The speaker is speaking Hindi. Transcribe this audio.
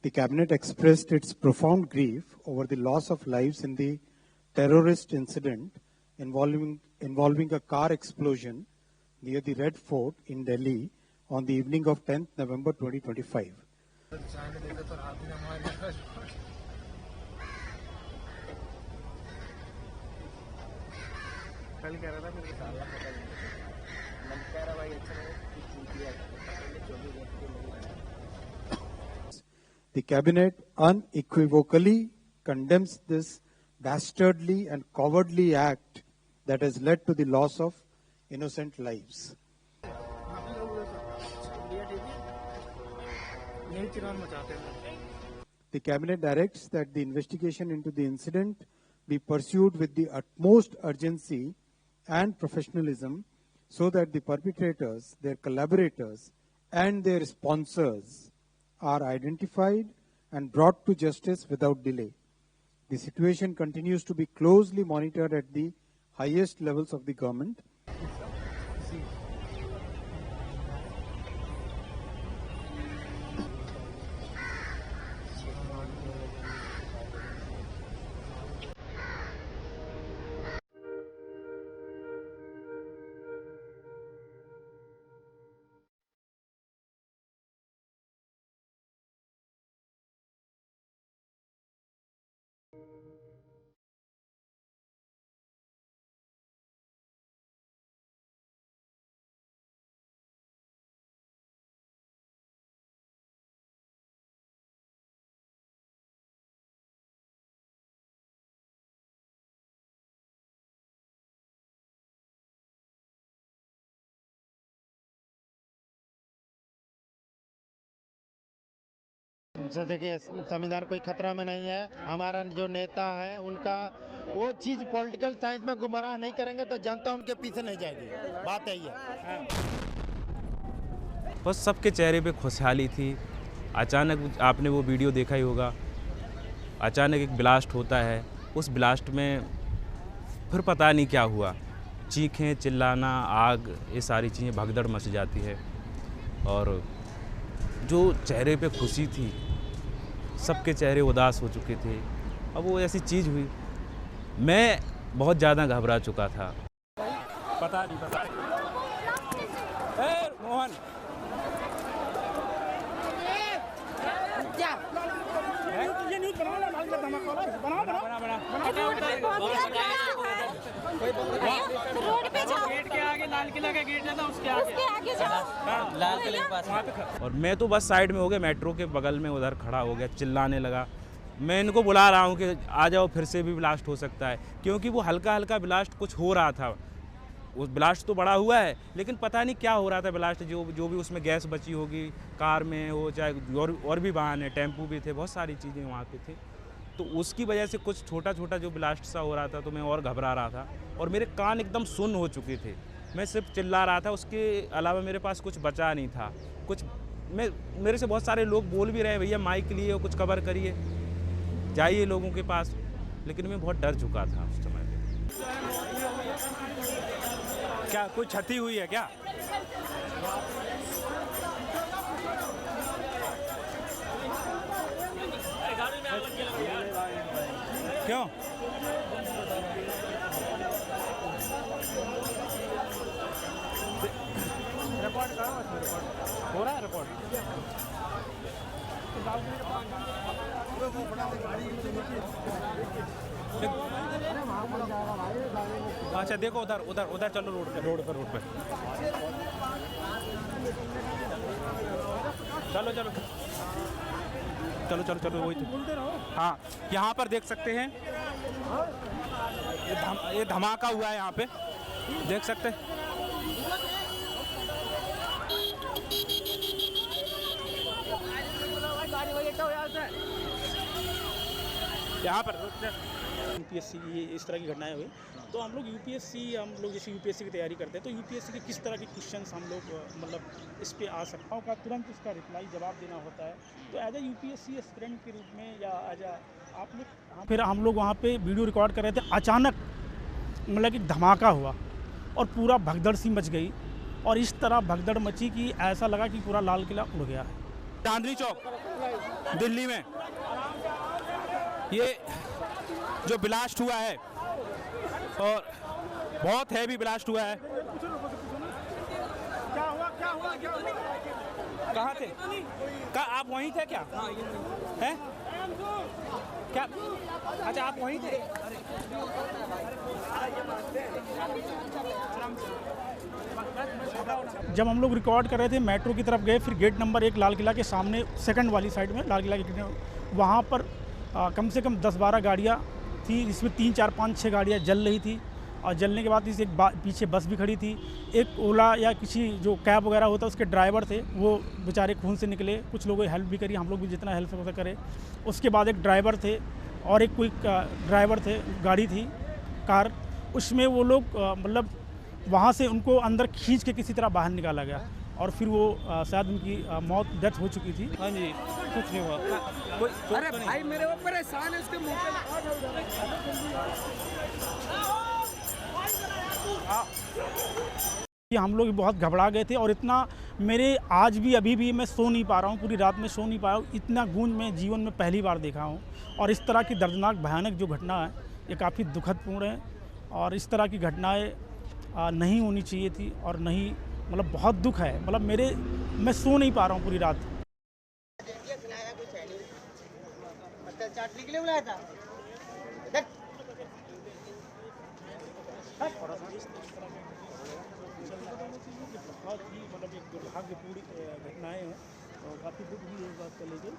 The Cabinet expressed its profound grief over the loss of lives in the terrorist incident involving a car explosion near the Red Fort in Delhi on the evening of 10th November 2025. The Cabinet unequivocally condemns this dastardly and cowardly act that has led to the loss of innocent lives. The Cabinet directs that the investigation into the incident be pursued with the utmost urgency and professionalism so that the perpetrators, their collaborators, and their sponsors are identified and brought to justice without delay. The situation continues to be closely monitored at the highest levels of the government. से देखिए, संविधान कोई खतरा में नहीं है। हमारा जो नेता है उनका वो चीज़ पॉलिटिकल साइंस में गुमराह नहीं करेंगे तो जनता उनके पीछे नहीं जाएगी। बात यही है। बस सबके चेहरे पे खुशहाली थी। अचानक आपने वो वीडियो देखा ही होगा, अचानक एक ब्लास्ट होता है। उस ब्लास्ट में फिर पता नहीं क्या हुआ, चीखें, चिल्लाना, आग, ये सारी चीज़ें भगदड़ मच जाती है। और जो चेहरे पे खुशी थी, सबके चेहरे उदास हो चुके थे। अब वो ऐसी चीज़ हुई, मैं बहुत ज़्यादा घबरा चुका था। पता नहीं मोहन ये न्यूज़ बनाओ ना, बनाओ रोड पे जाओ, गेट के आगे, लाल किला का गेट था, उसके आगे जाओ, लाल किले के पास। और मैं तो बस साइड में हो गया, मेट्रो के बगल में उधर खड़ा हो गया, चिल्लाने लगा। मैं इनको बुला रहा हूँ कि आ जाओ, फिर से भी ब्लास्ट हो सकता है, क्योंकि वो हल्का हल्का ब्लास्ट कुछ हो रहा था। वो ब्लास्ट तो बड़ा हुआ है, लेकिन पता नहीं क्या हो रहा था ब्लास्ट। जो भी उसमें गैस बची होगी, कार में हो, चाहे और भी वाहन है, टेम्पू भी थे, बहुत सारी चीज़ें वहाँ पे थे। तो उसकी वजह से कुछ छोटा छोटा जो ब्लास्ट सा हो रहा था, तो मैं और घबरा रहा था और मेरे कान एकदम सुन्न हो चुके थे। मैं सिर्फ चिल्ला रहा था, उसके अलावा मेरे पास कुछ बचा नहीं था। मेरे से बहुत सारे लोग बोल भी रहे, भैया माइक लिए, कुछ कवर करिए, जाइए लोगों के पास, लेकिन मैं बहुत डर चुका था उस समय पे। क्या कोई क्षति हुई है क्या? क्यों? रिकॉर्ड करो, हो रहा है रिकॉर्ड। अच्छा देखो, उधर उधर उधर चलो, रोड पे चलो वही तो। हाँ, यहाँ पर देख सकते हैं, ये धमाका हुआ है, यहाँ पे देख सकते हैं। यहाँ पर यूपीएससी की इस तरह की घटनाएं हुई, तो हम लोग जैसे यूपीएससी की तैयारी करते हैं, तो यूपीएससी के किस तरह के क्वेश्चंस हम लोग मतलब इस पे आ सकता का तुरंत उसका रिप्लाई जवाब देना होता है। तो एज ए यूपीएससी एस्पिरेंट के रूप में या एज आप लोग फिर हम लोग वहाँ पे वीडियो रिकॉर्ड कर रहे थे, अचानक मतलब कि धमाका हुआ और पूरा भगदड़ सी मच गई, और इस तरह भगदड़ मची कि ऐसा लगा कि पूरा लाल किला उड़ गया है। चांदनी चौक दिल्ली में ये जो ब्लास्ट हुआ है, और बहुत हैवी ब्लास्ट हुआ है। कहाँ थे? आप वहीं थे क्या? हैं? क्या? अच्छा, आप वहीं थे? जब हम लोग रिकॉर्ड कर रहे थे, मेट्रो की तरफ गए, फिर गेट नंबर 1 लाल किला के सामने सेकंड वाली साइड में लाल किला के वहाँ पर कम से कम 10-12 गाड़ियाँ थी, इसमें 3, 4, 5, 6 गाड़ियाँ जल रही थी, और जलने के बाद इस एक पीछे बस भी खड़ी थी। एक ओला या किसी जो कैब वगैरह होता है उसके ड्राइवर थे, वो बेचारे खून से निकले, कुछ लोगों ने हेल्प भी करी, हम लोग भी जितना हेल्प हो सके करे। उसके बाद एक ड्राइवर थे और एक कोई ड्राइवर थे, गाड़ी थी कार, उसमें वो लोग मतलब वहाँ से उनको अंदर खींच के किसी तरह बाहर निकाला गया, और फिर वो शायद उनकी डेथ हो चुकी थी। हाँ जी, कुछ नहीं हुआ। अरे भाई मेरे वो परेशान है, उसके मुंह पे हम लोग बहुत घबरा गए थे, और इतना मेरे आज भी अभी भी मैं सो नहीं पा रहा हूँ, पूरी रात में सो नहीं पाया हूँ। इतना गूंज मैं जीवन में पहली बार देखा हूँ, और इस तरह की दर्दनाक भयानक जो घटना है ये काफ़ी दुखदपूर्ण है, और इस तरह की घटनाएं नहीं होनी चाहिए थी, और नहीं, मतलब बहुत दुख है, मतलब मैं सो नहीं पा रहा हूँ पूरी रात। चाटने के लिए बुलाया था। बहुत ही मतलब एक दुर्भाग्यपूर्ण घटनाएं हैं, और काफ़ी दुख भी इस बात को लेकर।